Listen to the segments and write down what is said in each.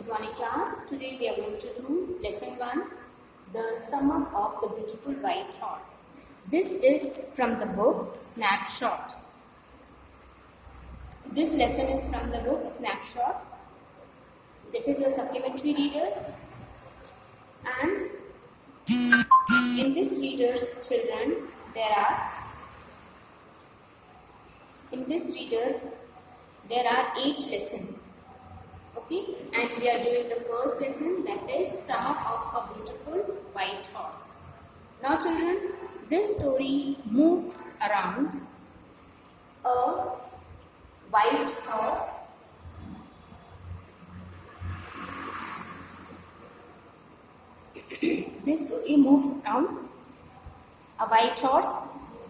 Good morning class. Today we are going to do lesson 1, the summer of the beautiful white horse. This is from the book Snapshot. This lesson is from the book Snapshot. This is your supplementary reader, and in this reader, children, there are 8 lessons. Okay, and we are doing the first lesson, that is Summer of a Beautiful White Horse. Now children, this story moves around a white horse this story moves around a white horse,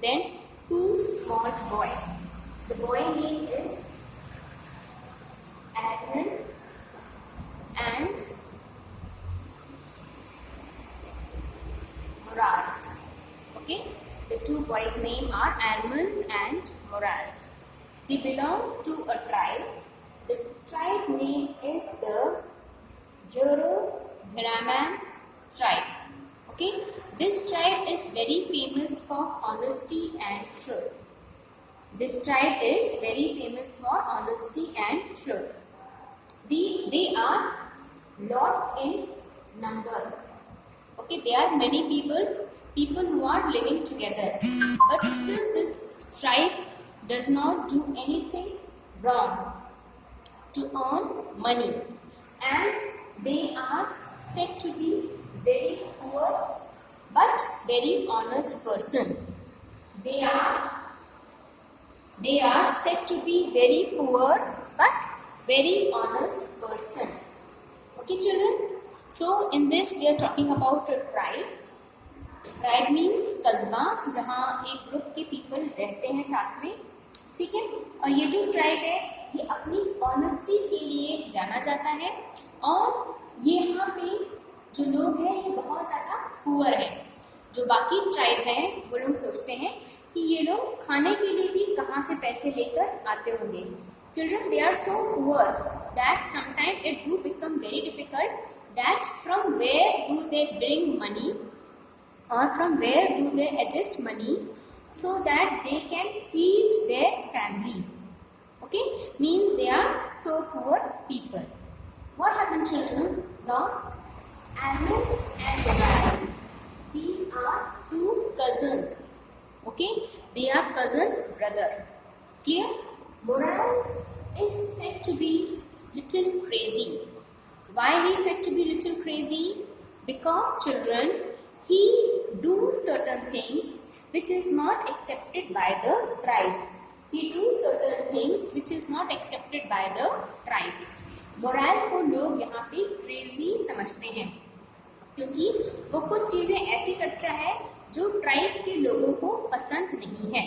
then 2 small boys. The boy name is Edmund and Moralt. Okay, the 2 boys' names are Edmund and Moralt. They belong to a tribe. The tribe name is the Eurograman tribe. Okay, this tribe is very famous for honesty and truth. This tribe is very famous for honesty and truth. They are lot in number. Okay, there are many people who are living together, but still this tribe does not do anything wrong to earn money, and they are said to be very poor but very honest person. They are said to be very poor but very honest person. Okay children, so in this we are talking about a tribe. Tribe means कस्बा, जहाँ एक group के people रहते हैं साथ में, ठीक है। और ये जो ट्राइब है ये अपनी ऑनेस्टी के लिए जाना जाता है, और ये यहाँ पे जो लोग हैं ये बहुत ज़्यादा पुअर है। जो बाकी ट्राइब हैं वो लोग सोचते हैं कि ये लोग खाने के लिए भी कहाँ से पैसे लेकर आते होंगे। Children, they are so poor that sometimes it do become very difficult that from where do they bring money or from where do they adjust money so that they can feed their family. Okay, means they are so poor people. What happened children? Now, Ahmed and Moralt, these are 2 cousins. Okay, they are cousin brother. Clear? Moralt is said to be little crazy. Why he is said to be little crazy? Because children, he do certain things which is not accepted by the tribe. He do certain things which is not accepted by the tribe. Moralt को लोग यहाँ पे crazy समझते हैं, क्योंकि वो कुछ चीजें ऐसी करता है जो ट्राइब के लोगों को पसंद नहीं है।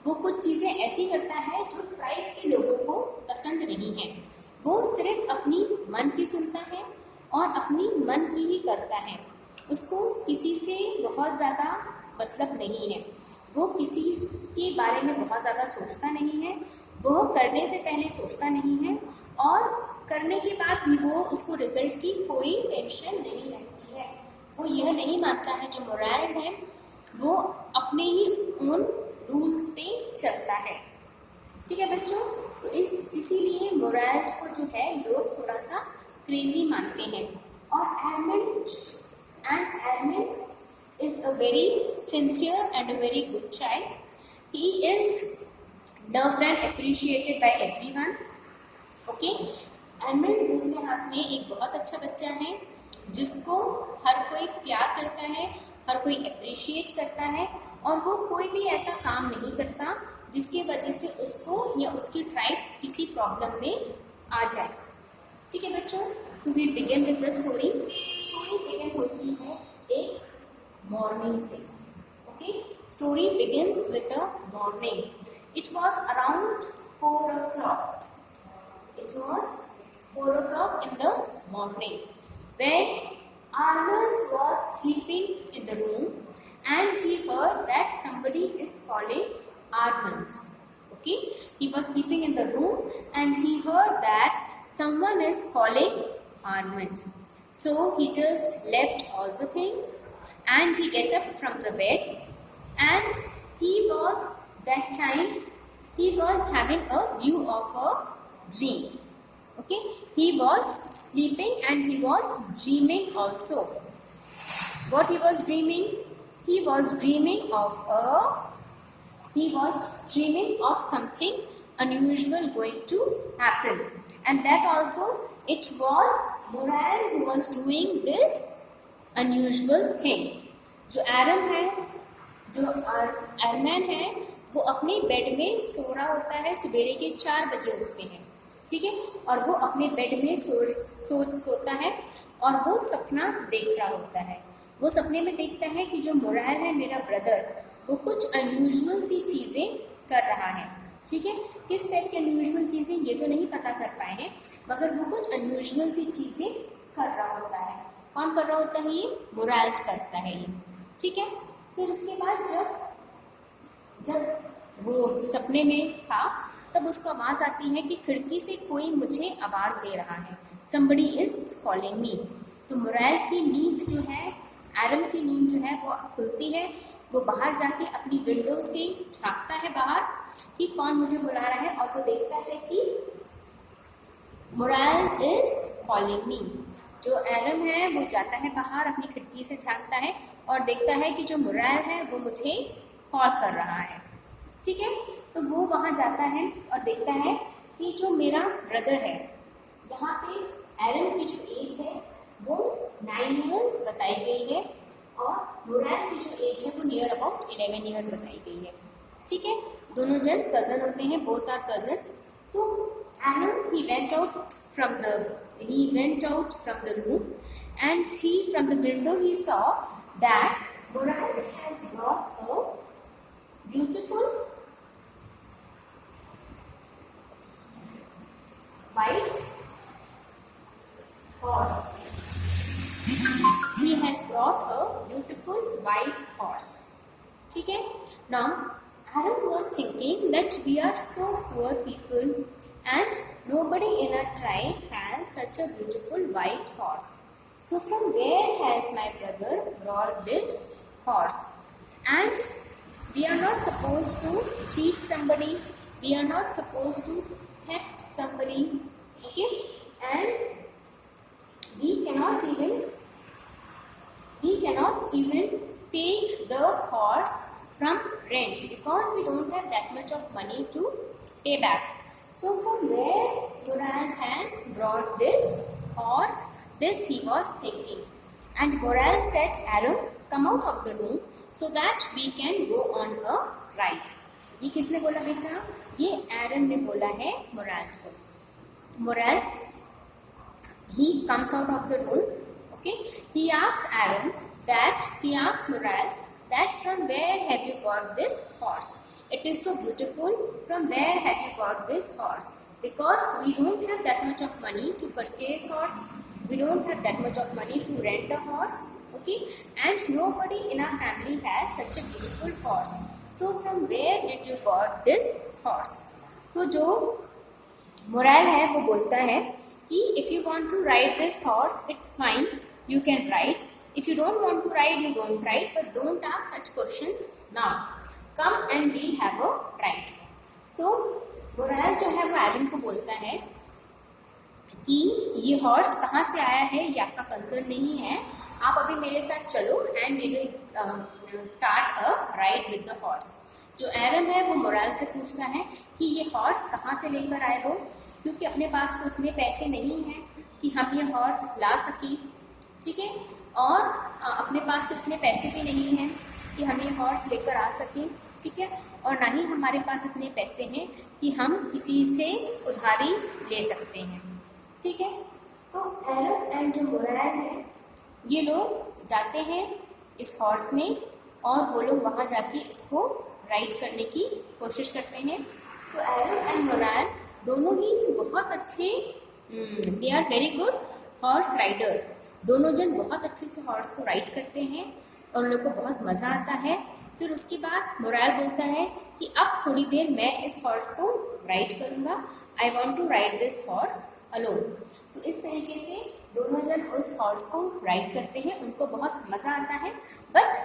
वो कुछ चीजें ऐसी करता है जो ट्राइब के लोगों को पसंद नहीं है। वो सिर्फ अपनी मन की सुनता है और अपनी मन की ही करता है। उसको किसी से बहुत ज़्यादा मतलब नहीं है। वो किसी के बारे में बहुत ज़्यादा सोचता नहीं है। वो करने से पहले सोचता नहीं है, और करने के बाद भी वो उसको रिजल्ट की कोई टेंशन नहीं रहती है। वो यह नहीं मानता है, जो मोराल है वो अपने ही ओन रूल्स पे चलता है। ठीक है बच्चों, तो इसीलिए मोराल को जो है लोग थोड़ा सा क्रेजी मानते हैं। और Edmund is a very sincere and a very good child. He is loved and appreciated by everyone. Okay, Edmund दूसरे हाथ में एक बहुत अच्छा बच्चा है जिसको हर कोई प्यार करता है, हर कोई अप्रिशिएट करता है, और वो कोई भी ऐसा काम नहीं करता जिसकी वजह से उसको या उसकी ट्राइब किसी प्रॉब्लम में आ जाए। ठीक है बच्चों, तो we begin with the story. Story begin होती है एक मॉर्निंग से। Okay, story begins with a morning. It was around 4 o'clock. It was 4 o'clock in the morning when Arnold was sleeping in the room and he heard that somebody is calling Arnold. Okay, he was sleeping in the room and he heard that someone is calling armament. So he just left all the things and he get up from the bed, and he was that time he was having a view of a dream. Okay, he was sleeping and he was dreaming also. What he was dreaming? He was dreaming of something unusual going to happen, and that also it was Morale who was doing this unusual thing. जो एरमैन है वो अपने bed में सो रहा होता है, सवेरे के 4 बजे उठते हैं, ठीक है, और वो अपने बेड में सोता है और वो सपना देख रहा होता है। वो सपने में देखता है कि जो मोराल है मेरा ब्रदर, वो कुछ अनयूजुअल सी चीज़ें कर रहा है, ठीक है। किस टाइप की अनयूजुअल चीज़ें ये तो नहीं पता कर पाए हैं, मगर वो कुछ अनयूजुअल सी चीज़ें कर रहा होता है। कौन कर रहा होता है? ये मोराल करता है ये, ठीक है। फिर उसके बाद जब वो सपने में था तब उसको आवाज़ आती है कि खिड़की से कोई मुझे आवाज़ दे रहा है, somebody is calling me। तो मोराल की नींद जो है, एरम की नींद जो है वो खुलती है, वो बाहर जाके अपनी विंडो से झांकता है बाहर कि कौन मुझे बुला रहा है, और वो देखता है कि मोराल इज कॉलिंग मी। जो एरम है वो जाता है बाहर, अपनी खिड़की से झांकता है और देखता है कि जो मोराल है वो मुझे कॉल कर रहा है, ठीक है। तो वो वहाँ जाता है और देखता है कि जो मेरा ब्रदर है, यहाँ पे एरम की जो एज है वो 9 ईयर्स बताई गई है और मोराल की जो एज है वो नियर अबाउट 11 ईयर्स बताई गई है, ठीक है। दोनों जन कजन होते हैं, बोथ आर कजन। तो एरम he went out from the room, and from the window he saw that Moral has brought a beautiful white horse. He has brought a beautiful white horse. ठीक है। Now Aaron was thinking that we are so poor people and nobody in our tribe has such a beautiful white horse. So from where has my brother brought this horse? And we are not supposed to cheat somebody. We are not supposed to theft somebody. Okay? And we cannot even take the horse from rent because we don't have that much of money to pay back. So from where Moral has brought this horse? This he was thinking. And Moral said, Aaron, come out of the room so that we can go on a ride. ये किसने बोला बेटा? ये एरन ने बोला है morale को। Moral, he comes out of the room. Okay, he asks Moral that from where have you got this horse? It is so beautiful. From where have you got this horse? Because we don't have that much of money to purchase horse. We don't have that much of money to rent a horse. Okay, and nobody in our family has such a beautiful horse. So from where did you got this horse? तो जो morale है वो बोलता है कि if you want to ride this horse, it's fine, you can ride. If you don't want to ride, you don't ride, but don't ask such questions now. Come and we have a ride. So morale जो है वो एरन को बोलता है कि ये horse कहाँ से आया है ये आपका कंसर्न नहीं है, आप अभी मेरे साथ चलो and we will start a ride with the horse. जो एरन है वो मोराल से पूछता है कि ये हॉर्स कहाँ से लेकर आए हो, क्योंकि अपने पास तो उतने पैसे नहीं हैं कि हम ये हॉर्स ला सकें, ठीक है, और अपने पास तो इतने पैसे भी नहीं हैं कि हम ये हॉर्स लेकर आ सकें, ठीक है, और ना ही हमारे पास इतने पैसे हैं कि हम किसी से उधारी ले सकते हैं, ठीक है। तो एरन एंड जो मोराल है ये लोग जाते हैं इस हॉर्स में और वो लोग वहाँ जाके इसको राइड करने की कोशिश करते हैं। तो एरन एंड मोराल दोनों ही बहुत अच्छे, they are very good horse rider. दोनों जन बहुत अच्छे से हॉर्स को राइड करते हैं और उन लोग को बहुत मज़ा आता है। फिर उसके बाद मोराल बोलता है कि अब थोड़ी देर मैं इस हॉर्स को राइड करूँगा, I want to ride this horse alone. तो इस तरीके से दोनों जन उस हॉर्स को राइड करते हैं, उनको बहुत मज़ा आता है। बट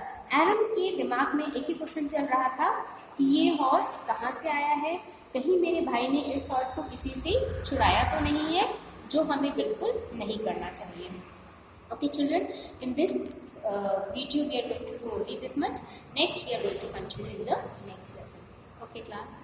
एरम के दिमाग में एक ही क्वेश्चन चल रहा था कि ये हॉर्स कहाँ से आया है, कहीं मेरे भाई ने इस हॉर्स को किसी से चुराया तो नहीं है, जो हमें बिल्कुल नहीं करना चाहिए। Okay children, in this video we are going to do only this much. Next we are going to continue in the next lesson. Okay class.